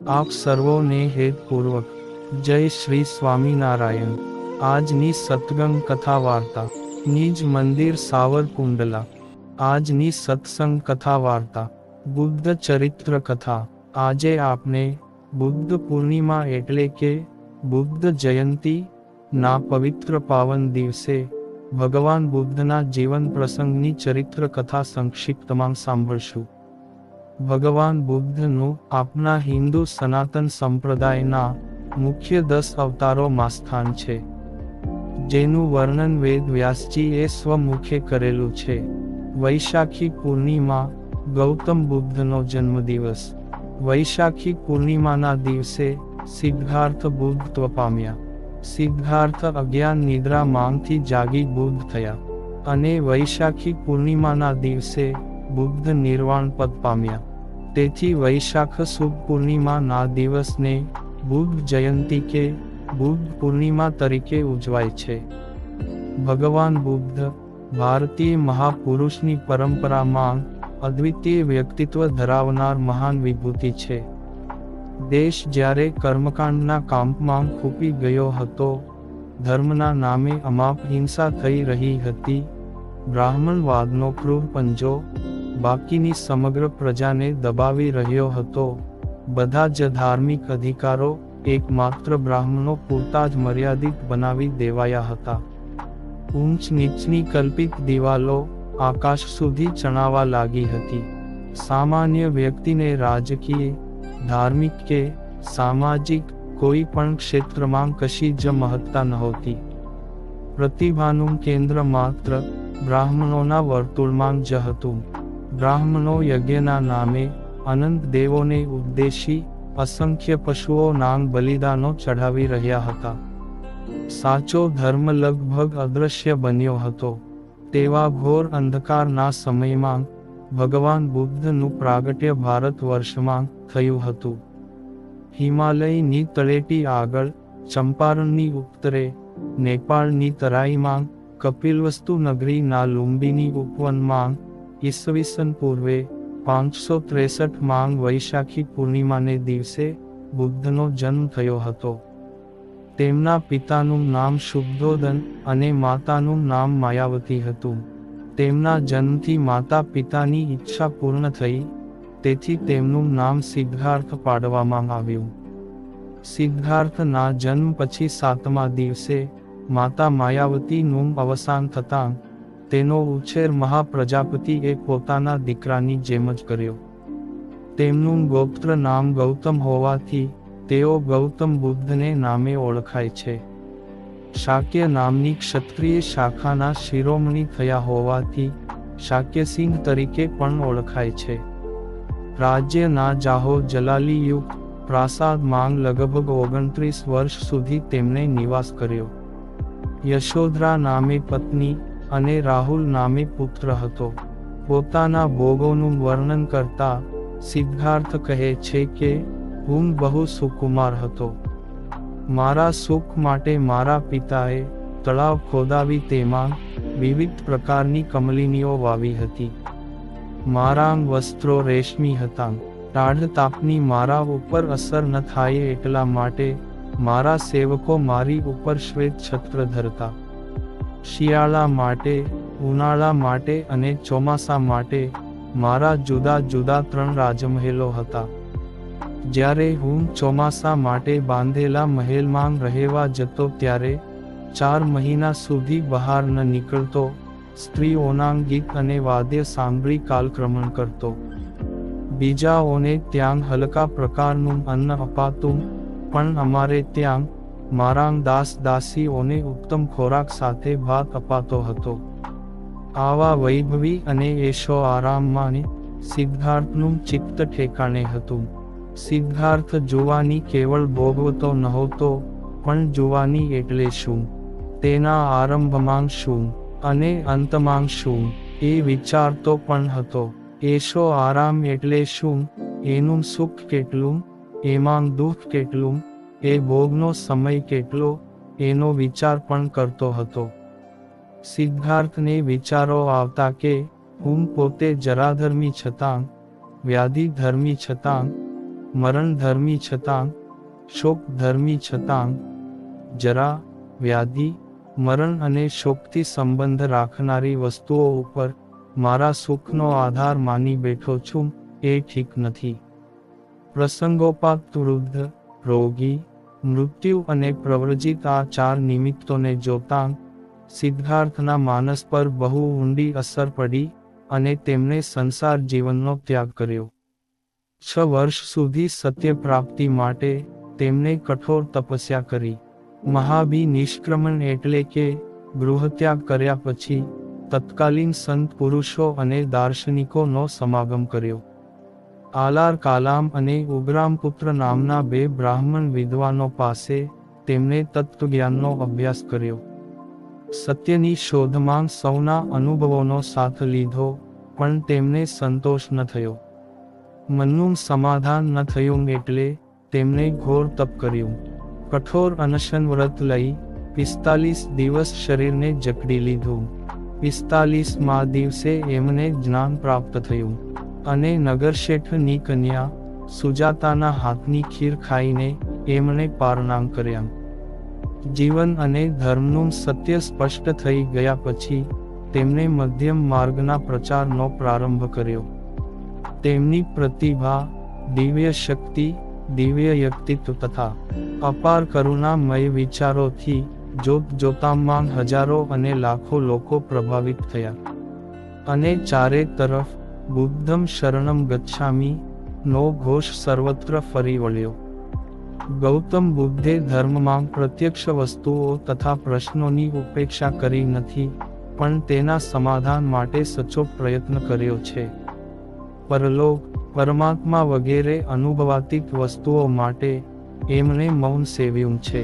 આપ સર્વોને હેતપૂર્વક જય શ્રી સ્વામિનારાયણ। આજની સત્સંગ કથા વાર્તા નિજ મંદિર સાવરકુંડલા। આજની સત્સંગ કથા વાર્તા બુદ્ધ ચરિત્ર કથા। આજે આપણે બુદ્ધ પૂર્ણિમા એટલે કે બુદ્ધ જયંતી ના પવિત્ર પાવન દિવસે ભગવાન બુદ્ધના જીવન પ્રસંગની ચરિત્ર કથા સંક્ષિપ્તમાં સાંભળશું। ભગવાન બુદ્ધનું આપણા હિન્દુ સનાતન સંપ્રદાયના મુખ્ય 10 અવતારોમાં સ્થાન છે, જેનું વર્ણન વેદ વ્યાસજીએ સ્વમુખે કરેલું છે। વૈશાખી પૂર્ણિમા ગૌતમ બુદ્ધનો જન્મદિવસ। વૈશાખી પૂર્ણિમાના દિવસે સિદ્ધાર્થ બુદ્ધત્વ પામ્યા। સિદ્ધાર્થ અજ્ઞાન નિદ્રા માંગથી જાગી બુદ્ધ થયા અને વૈશાખી પૂર્ણિમાના દિવસે બુદ્ધ નિર્વાણ પદ પામ્યા। તેથી વૈશાખ સુદ પૂર્ણિમા ના દિવસને બુદ્ધ જયંતી કે બુદ્ધ પૂર્ણિમા તરીકે ઉજવાય છે। ભગવાન બુદ્ધ ભારતીય મહાપુરુષની પરંપરામાં અદ્વિતીય વ્યક્તિત્વ ધરાવનાર મહાન વિભૂતિ છે। દેશ જ્યારે કર્મકાંડના કામમાં ખૂપી ગયો હતો, ધર્મના નામે અમાપ હિંસા થઈ રહી હતી, બ્રાહ્મણવાદનો ક્રૂર પંજો બાકીની સમગ્ર પ્રજાને દબાવી રહ્યો હતો, બધા જ ધાર્મિક અધિકારો એકમાત્ર બ્રાહ્મણો પૂરતા જ મર્યાદિત બનાવી દેવાયા હતા। ઊંચ નીચની કલ્પિત દિવાલો આકાશ સુધી ચણાવા લાગી હતી। સામાન્ય વ્યક્તિને રાજકીય, ધાર્મિક કે સામાજિક કોઈ પણ ક્ષેત્રમાં કશી જ મહત્તા નહોતી। પ્રતિભાનું કેન્દ્ર માત્ર બ્રાહ્મણોના વર્તુળમાં જ હતું। બ્રાહ્મણો યજ્ઞના નામે અનંત દેવોને ઉદ્દેશી અસંખ્ય પશુઓના બલિદાનો ચઢાવી રહ્યા હતા। સાચો ધર્મ લગભગ અદૃશ્ય બન્યો હતો। તેવા ઘોર અંધકારના સમયમાં ભગવાન બુદ્ધનું પ્રાગટ્ય ભારત વર્ષમાં થયું હતું। હિમાલયની તળેટી આગળ, ચંપારણની ઉત્તરે, નેપાળની તરાઈમાં, કપિલવસ્તુ નગરીના લુંબિની ઉપવનમાં ઈસવીસન પૂર્વે 563 વૈશાખી પૂર્ણિમાને દિવસે બુદ્ધનો જન્મ થયો હતો। તેમના પિતાનું નામ શુદ્ધોદન અને માતાનું નામ માયાવતી હતું। તેમના જન્મથી માતા પિતાની ઈચ્છા પૂર્ણ થઈ, તેથી તેમનું નામ સિદ્ધાર્થ પાડવામાં આવ્યું। સિદ્ધાર્થના જન્મ પછી 7મા દિવસે માતા માયાવતીનું અવસાન થતાં તેનો ઉછેર મહાપ્રજાપતિએ પોતાના દીકરાની જેમ જ કર્યો। તેમનું ગોત્ર નામ ગૌતમ હોવાથી તેઓ ગૌતમ બુદ્ધને નામે ઓળખાય છે। શાક્ય નામની ક્ષત્રિય શાખાના શિરોમણી થયા હોવાથી શાક્યસિંહ તરીકે પણ ઓળખાય છે। રાજ્યના જાહો જલાલીયુક્ત પ્રાસાદમાં લગભગ 29 વર્ષ સુધી તેમણે નિવાસ કર્યો। યશોધરા નામે પત્ની અને રાહુલ નામે પુત્ર હતો। પોતાના ભોગોનું વર્ણન કરતા સિદ્ધાર્થ કહે છે કે હું બહુ સુકુમાર હતો। મારા સુખ માટે મારા પિતાએ તળાવ ખોદાવી તેમાં વિવિધ પ્રકારની કમલિનીઓ વાવી હતી। મારા વસ્ત્રો રેશમી હતા। ટાઢ તાપની મારા ઉપર અસર ન થાય એટલા માટે મારા સેવકો મારી ઉપર શ્વેત છત્ર ધરતા। શિયાળા માટે, ઉનાળા માટે અને ચોમાસા માટે મારા જુદા જુદા 3 રાજમહેલો હતા। જ્યારે હું ચોમાસા માટે બાંધેલા મહેલમાં રહેવા જતો ત્યારે 4 મહિના સુધી બહાર ન નીકળતો, સ્ત્રીઓના ગીત અને વાદ્ય સાંભળી કાલક્રમણ કરતો। બીજાઓને ત્યાં હલકા પ્રકારનું અન્ન અપાતું, પણ અમારે ત્યાં મારા દાસ દાસીઓને ઉત્તમ ખોરાક સાથે ભાત અપાતો હતો। આવા વૈભવી અને એશો આરામમાં સિદ્ધાર્થનું ચિત્ત ઠેકાણે હતું। સિદ્ધાર્થ જુવાની કેવળ ભોગવતો નહોતો, પણ જુવાની એટલે શું, તેના આરંભમાં શું અને અંતમાં શું એ વિચારતો પણ હતો। એશો આરામ એટલે શું, એનું સુખ કેટલું, એમાં દુઃખ કેટલું, એ ભોગનો સમય કેટલો, એનો વિચાર પણ કરતો હતો। સિદ્ધાર્થને વિચારો આવતા કે હું પોતે જરાધર્મી છતાં, વ્યાધિધર્મી છતાં, મરણ ધર્મી છતાં, શોક ધર્મી છતાં, જરા, વ્યાધિ, મરણ અને શોકથી સંબંધ રાખનારી વસ્તુઓ ઉપર મારા સુખનો આધાર માની બેઠો છું, એ ઠીક નથી. પ્રસંગોપાત વૃદ્ધ, રોગી, મૃત્યુ અને પ્રવ્રજિત આ 4 નિમિત્તોને જોતાં સિદ્ધાર્થના માનસ પર બહુ ઊંડી અસર પડી અને તેમણે સંસાર જીવનનો ત્યાગ કર્યો. 6 વર્ષ સુધી સત્ય પ્રાપ્તિ માટે તેમણે કઠોર તપસ્યા કરી. મહાભિનિષ્ક્રમણ એટલે કે ગૃહત્યાગ કર્યા પછી તત્કાલીન સંત પુરુષો અને દાર્શનિકોનો સમાગમ કર્યો. આલાર કાલામ અને ઉગ્રામપુત્ર નામના 2 બ્રાહ્મણ વિદ્વાનો પાસે તેમણે તત્વજ્ઞાનનો અભ્યાસ કર્યો. સત્યની શોધમાં સૌના અનુભવોનો સાથ લીધો, પણ તેમને સંતોષ ન થયો. મનનું સમાધાન ન થયું એટલે તેમણે ઘોર તપ કર્યું. કઠોર અનશન વ્રત લઈ 45 દિવસ શરીરને જકડી લીધું. 45મા દિવસે એમને જ્ઞાન પ્રાપ્ત થયું અને નગરશેઠની કન્યા સુજાતાના હાથની ખીર ખાઈને એમણે પારણામ કર્યા. જીવન અને ધર્મનું સત્ય સ્પષ્ટ થઈ ગયા પછી તેમણે મધ્યમ માર્ગના પ્રચારનો પ્રારંભ કર્યો. તેમની પ્રતિભા, દિવ્ય શક્તિ, દિવ્ય વ્યક્તિત્વ તથા અપાર કરુણામય વિચારોથી જોતજોતામાં હજારો અને લાખો લોકો પ્રભાવિત થયા અને ચારે તરફ બુદ્ધમ શરણમ ગચ્છામિ નો ઘોષ સર્વત્ર ફરી વળ્યો. ગૌતમ બુદ્ધે ધર્મમાં પ્રત્યક્ષ વસ્તુઓ તથા પ્રશ્નોની ઉપેક્ષા કરી નથી, પણ તેના સમાધાન માટે સચોટ પ્રયત્ન કર્યો છે. પરલોક, પરમાત્મા વગેરે અનુભવાતીત વસ્તુઓ માટે એમણે મૌન સેવ્યું છે.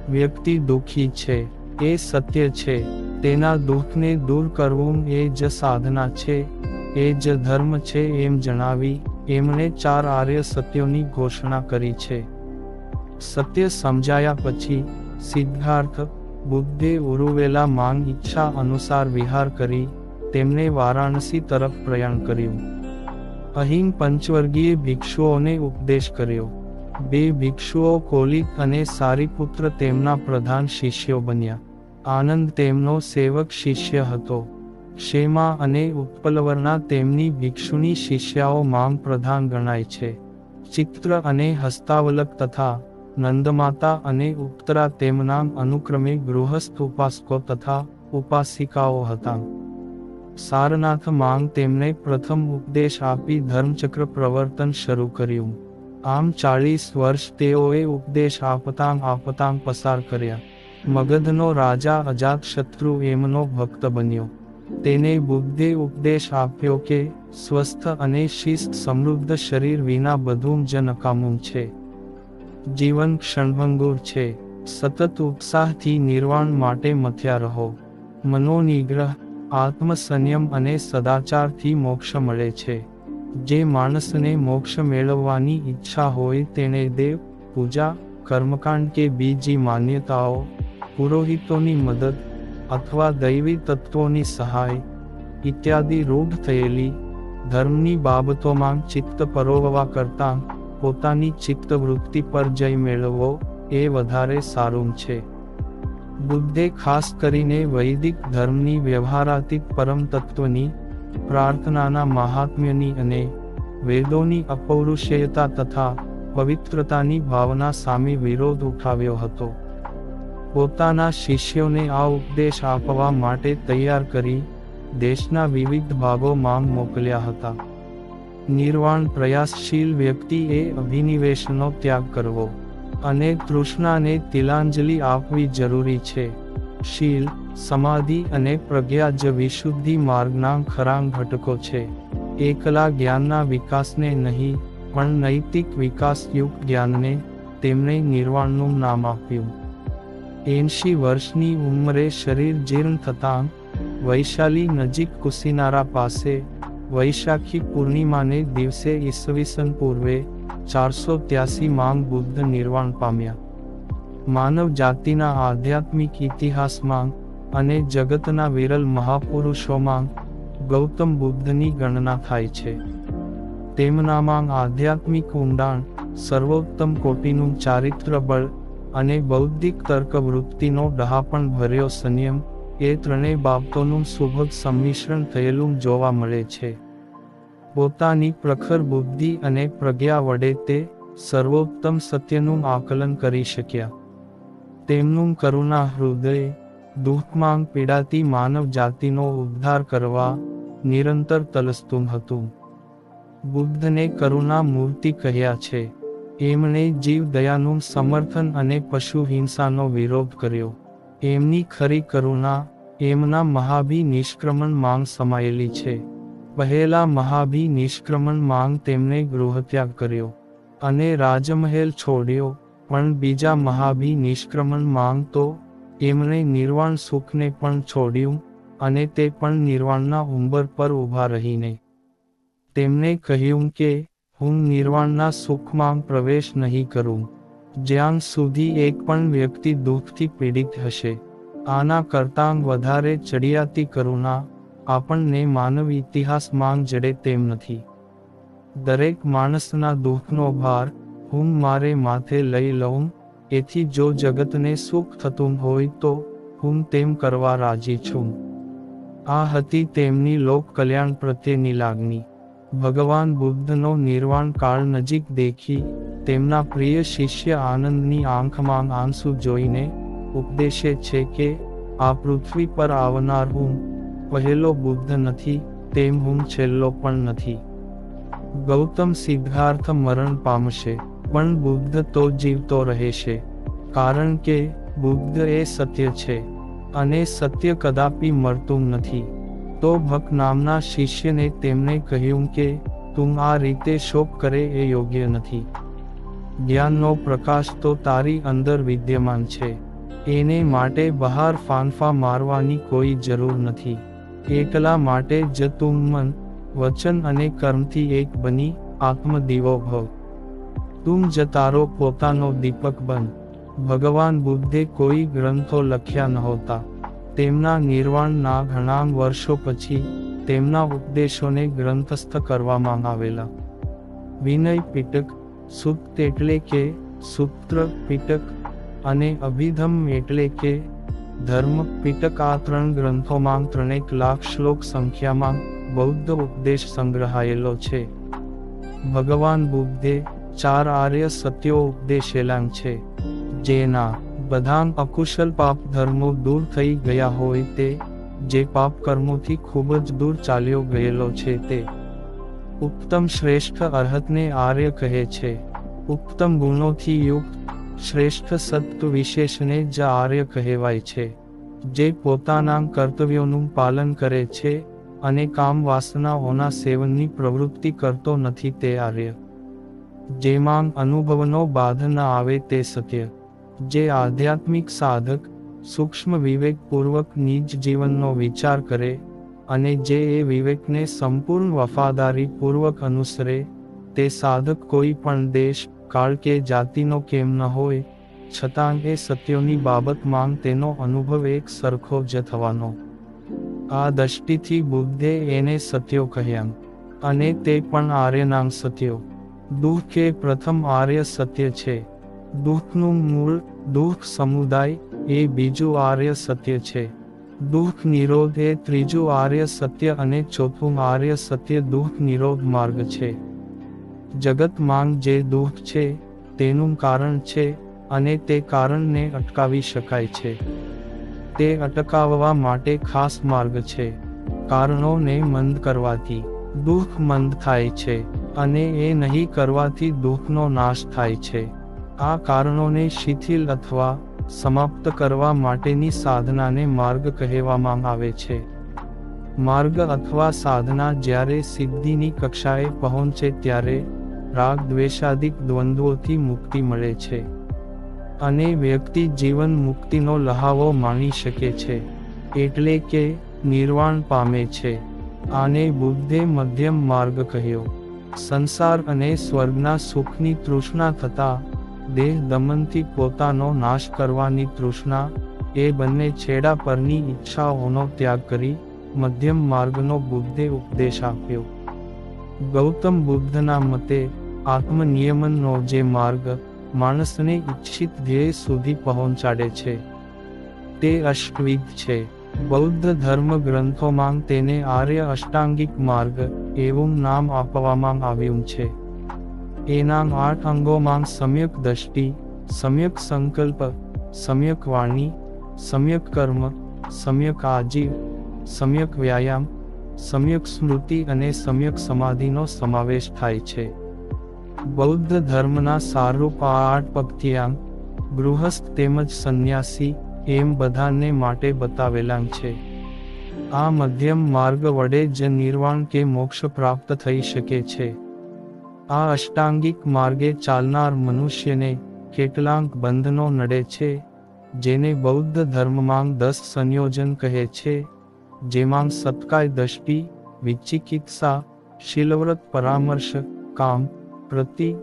વ્યક્તિ દુઃખી છે, એ સત્ય છે. તેના દુઃખને દૂર કરવું એ જ સાધના છે, એ જ ધર્મ છે એમ જણાવી એમણે 4 આર્ય સત્યોની ઘોષણા કરી છે. સત્ય સમજાયા પછી સિદ્ધાર્થ બુદ્ધે ઉરુવેલા માંગ ઈચ્છા અનુસાર વિહાર કરી તેમણે વારાણસી તરફ પ્રયાણ કર્યું. અહીં પંચવર્ગીય ભિક્ષુઓને ઉપદેશ કર્યો. 2 ભિક્ષુઓ કોલિક અને સારીપુત્ર તેમના પ્રધાન શિષ્યો બન્યા. આનંદ તેમનો સેવક શિષ્ય હતો. ક્ષેમા અને ઉત્પલવર્ણા તેમની ભિક્ષુની શિષ્યાઓ માંગ પ્રધાન ગણાય છે. ચિત્ર અને હસ્તાવલક તથા નંદમાતા અને ઉત્તરા તેમના અનુક્રમે ગૃહસ્થ ઉપાસકો તથા ઉપાસિકાઓ હતા. સારનાથ માંગ તેમણે પ્રથમ ઉપદેશ આપી ધર્મચક્ર પ્રવર્તન શરૂ કર્યું. આમ 40 વર્ષ તેઓએ ઉપદેશ આપતાં પસાર કર્યા. મગધનો રાજા અજાતશત્રુ એમનો ભક્ત બન્યો. તેને બુદ્ધે ઉપદેશ આપ્યો કે સ્વસ્થ અને શિસ્ત સમૃદ્ધ શરીર વિના બધું જ નકામું છે. જીવન ક્ષણભંગુર છે. સતત ઉત્સાહથી નિર્વાણ માટે મથ્યા રહો. મનોનિગ્રહ, આત્મસંયમ અને સદાચારથી મોક્ષ મળે છે. જે માણસને મોક્ષ મેળવવાની ઈચ્છા હોય તેણે દેવ પૂજા, કર્મકાંડ કે બીજી માન્યતાઓ, પુરોહિતોની મદદ અથવા દૈવી તત્વોની સહાય ઇત્યાદિ રૂઢ થયેલી ધર્મની બાબતોમાં ચિત્ત પરોવવા કરતાં પોતાની ચિત્તવૃત્તિ પર જય મેળવવો એ વધારે સારું છે. બુદ્ધે ખાસ કરીને વૈદિક ધર્મની વ્યવહારાતીત પરમ તત્વની, પ્રાર્થનાના મહાત્મ્યની અને વેદોની અપૌરુષેયતા તથા પવિત્રતાની ભાવના સામે વિરોધ ઉઠાવ્યો હતો. પોતાના શિષ્યોને આ ઉપદેશ આપવા માટે તૈયાર કરી દેશના વિવિધ ભાગોમાં મોકલ્યા હતા. નિર્વાણ પ્રયાસશીલ વ્યક્તિએ અભિનિવેશનો ત્યાગ કરવો અને તૃષ્ણાને તિલાંજલિ આપવી જરૂરી છે. શીલ, સમાધિ અને પ્રજ્ઞા જ વિશુદ્ધિ માર્ગના ખરા ઘટકો છે. એકલા જ્ઞાનના વિકાસને નહીં, પણ નૈતિક વિકાસયુક્ત જ્ઞાનને તેમણે નિર્વાણનું નામ આપ્યું. 80 વર્ષની ઉંમરે શરીર જીર્ણ થતાં વૈશાલી નજીક કુશીનારા પાસે વૈશાખી પૂર્ણિમાને દિવસે ઈસવીસન પૂર્વે 483 માં બુદ્ધ નિર્વાણ પામ્યા. માનવ જાતિના આધ્યાત્મિક ઇતિહાસમાં અને જગતના વિરલ મહાપુરુષોમાં ગૌતમ બુદ્ધની ગણના થાય છે. તેમનામાં આધ્યાત્મિક ઊંડાણ, સર્વોત્તમ કોટીનું ચારિત્ર બળ અને બૌદ્ધિક તર્ક વૃત્તિનો ડહાપણ ભર્યો સંયમ, એ ત્રણેય બાબતોનું સુભગ સંમિશ્રણ થયેલું જોવા મળે છે. પોતાની પ્રખર બુદ્ધિ અને પ્રજ્ઞા વડે તે સર્વોત્તમ સત્યનું આકલન કરી શક્યા. તેમનું કરુણા હૃદય દુઃખમાં પીડાતી માનવ જાતિનો ઉદ્ધાર કરવા નિરંતર તલસતું હતું. બુદ્ધને કરુણા મૂર્તિ કહ્યા છે. એમણે જીવ દયાનું સમર્થન અને પશુ હિંસાનો વિરોધ કર્યો. એમની ખરી કરુણા એમના મહાભી નિષ્ક્રમણ માંગ સમાયેલી છે. પહેલા મહાભી નિષ્ક્રમણ માંગ તેમણે ગૃહત્યાગ કર્યો અને રાજમહેલ છોડ્યો, પણ બીજા મહાભી નિષ્ક્રમણ માંગ તો એમણે નિર્વાણ સુખને પણ છોડ્યું, અને તે પણ નિર્વાણના ઉંબર પર ઊભા રહીને. તેમણે કહ્યું કે હું નિર્વાણના સુખમાં પ્રવેશ નહીં કરું જ્યાં સુધી એક પણ વ્યક્તિ દુઃખથી પીડિત હશે. આના કરતાં વધારે ચડિયાતી કરુણા આપણને માનવ ઇતિહાસમાં જડે તેમ નથી. દરેક માણસના દુઃખનો ભાર હું મારે માથે લઈ લઉં, એથી જો જગતને સુખ થતું હોય તો હું તેમ કરવા રાજી છું. આ હતી તેમની લોક કલ્યાણ પ્રત્યેની લાગણી. ભગવાન બુદ્ધનો નિર્વાણ કાળ નજીક દેખી તેમના પ્રિય શિષ્ય આનંદની આંખમાં આંસુ જોઈને ઉપદેશે છે કે આ પૃથ્વી પર આવનાર હું પહેલો બુદ્ધ નથી, તેમ હું છેલ્લો પણ નથી. ગૌતમ સિદ્ધાર્થ મરણ પામશે, પણ બુદ્ધ તો જીવતો રહેશે, કારણ કે બુદ્ધ એ સત્ય છે અને સત્ય કદાપી મરતું નથી. તો ભક નામના શિષ્યને તેમણે કહ્યું કે તું આ રીતે શોક કરે એ યોગ્ય નથી. જ્ઞાનનો પ્રકાશ તો તારી અંદર વિદ્યમાન છે, એને માટે બહાર ફાંફા મારવાની કોઈ જરૂર નથી. એકલા માટે જ તું મન, વચન અને કર્મથી એક બની આત્મદીવો ભવ. તું જ તારો પોતાનો દીપક બન. ભગવાન બુદ્ધે કોઈ ગ્રંથો લખ્યા નહોતા. તેમના નિર્વાણના ઘણા વર્ષો પછી તેમના ઉપદેશોને ગ્રંથસ્થ કરવામાં આવેલા. વિનય પિટક, સુત્ત એટલે કે સૂત્ર પિટક, અને અભિધમ એટલે કે ધર્મ પિટક, આ ત્રણ ગ્રંથોમાં 3 લાખ શ્લોક સંખ્યામાં બૌદ્ધ ઉપદેશ સંગ્રહાયેલો છે. ભગવાન બુદ્ધે 4 આર્ય સત્યો ઉપદેશેલા છે, જેના બધા અકુશલ પાપ ધર્મો દૂર થઈ ગયા હોય તે, જે પાપ કર્મોથી ખૂબ જ દૂર ચાલ્યો ગયેલો છે તે. ઉત્તમ શ્રેષ્ઠ અર્હતને આર્ય કહે છે. ઉત્તમ ગુણોથી યુક્ત શ્રેષ્ઠ સત્વ વિશેષને જ આર્ય કહેવાય છે. જે પોતાના કર્તવ્યોનું પાલન કરે છે અને કામ વાસનાઓના સેવનની પ્રવૃત્તિ કરતો નથી તે આર્ય. જેમાં અનુભવનો બાધ ન આવે તે સત્ય. જે આધ્યાત્મિક સાધક સૂક્ષ્મ વિવેકપૂર્વક નિજ જીવનનો વિચાર કરે અને જે એ વિવેકને સંપૂર્ણ વફાદારીપૂર્વક અનુસરે, તે સાધક કોઈ પણ દેશ, કાળ કે જાતિનો કેમ ન હોય, છતાં એ સત્યોની બાબતમાં તેનો અનુભવ એક સરખો જ થવાનો. આ દૃષ્ટિથી બુદ્ધે એને સત્યો કહ્યા, અને તે પણ આર્યના સત્યો. દુઃખ એ પ્રથમ આર્ય સત્ય છે. દુઃખનું મૂળ, દુઃખ સમુદાય, એ બીજું આર્ય સત્ય છે. દુઃખ નિરોધ એ ત્રીજું આર્ય સત્ય, અને ચોથું આર્ય સત્ય દુઃખ નિરોધ માર્ગ છે. જગતમાં જે દુઃખ છે તેનું કારણ છે, અને તે કારણને અટકાવી શકાય છે. તે અટકાવવા માટે ખાસ માર્ગ છે. કારણોને મંદ કરવાથી દુઃખ મંદ થાય છે, અને એ નહીં કરવાથી દુઃખનો નાશ થાય છે. આ કારણોને શિથિલ અથવા સમાપ્ત કરવા માટેની સાધનાને માર્ગ કહેવામાં આવે છે. માર્ગ અથવા સાધના જ્યારે સિદ્ધિની કક્ષાએ પહોંચે ત્યારે રાગ દ્વેષાદિક દ્વંદ્વોથી મુક્તિ મળે છે, અને વ્યક્તિ જીવન મુક્તિનો લહાવો માણી શકે છે, એટલે કે નિર્વાણ પામે છે. આને બુદ્ધે મધ્યમ માર્ગ કહ્યો. સંસાર અને સ્વર્ગના સુખની તૃષ્ણા થતા દેહ દમનથી પોતાનો નાશ કરવાની તૃષ્ણા, એ બંને છેડા પરની ઈચ્છાઓનો ત્યાગ કરી મધ્યમ માર્ગનો બુદ્ધે ઉપદેશ આપ્યો. ગૌતમ બુદ્ધના મતે આત્મનિયમનનો જે માર્ગ માણસને ઈચ્છિત ધ્યેય સુધી પહોંચાડે છે તે અષ્ટવિધ છે. બૌદ્ધ ધર્મ ગ્રંથોમાં તેને આર્ય અષ્ટાંગિક માર્ગ એવું નામ આપવામાં આવ્યું છે. એના 8 અંગોમાં સમ્યક દ્રષ્ટિ, સમ્યક સંકલ્પ, સમ્યક વાણી, સમ્યક કર્મ, સમ્યક આજીવ, સમ્યક વ્યાયામ, સમ્યક સ્મૃતિ અને સમ્યક સમાધિનો સમાવેશ થાય છે. બૌદ્ધ ધર્મના સારરૂપ આ 8 પગથિયાં ગૃહસ્થ તેમજ સંન્યાસી એમ બધાને માટે બતાવેલા છે. આ મધ્યમ માર્ગ વડે જ નિર્વાણ કે મોક્ષ પ્રાપ્ત થઈ શકે છે. આ અષ્ટાંગિક માર્ગે ચાલનાર મનુષ્યને કેટલાંક બંધનો નડે છે, જેને બૌદ્ધ ધર્મમાં 10 સંયોજન કહે છે, જેમાં સત્કાય દ્રષ્ટિ, વિચિકિત્સા, શીલવ્રત પરામર્શ, કામ, પ્રતીક,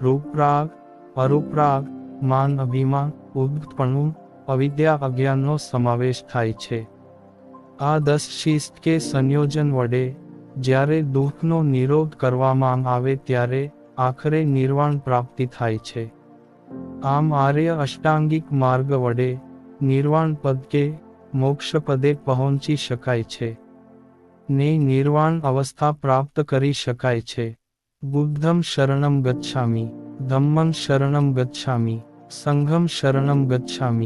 રૂપરાગ, અરૂપરાગ, માન અભિમાન, ઉદ્ધતપણું, અવિદ્યા અજ્ઞાનનો સમાવેશ થાય છે. આ 10 શિસ્ત કે સંયોજન વડે જ્યારે દુઃખનો નિરોધ કરવામાં આવે ત્યારે આખરે નિર્વાણ પ્રાપ્તિ થાય છે. આમ આર્ય અષ્ટાંગિક માર્ગ વડે નિર્વાણ પદ કે મોક્ષ પદે પહોંચી શકાય છે ને નિર્વાણ અવસ્થા પ્રાપ્ત કરી શકાય છે. બુદ્ધમ શરણમ ગચ્છામિ, ધમ્મં શરણમ ગચ્છામિ, સંઘમ શરણમ ગચ્છામિ.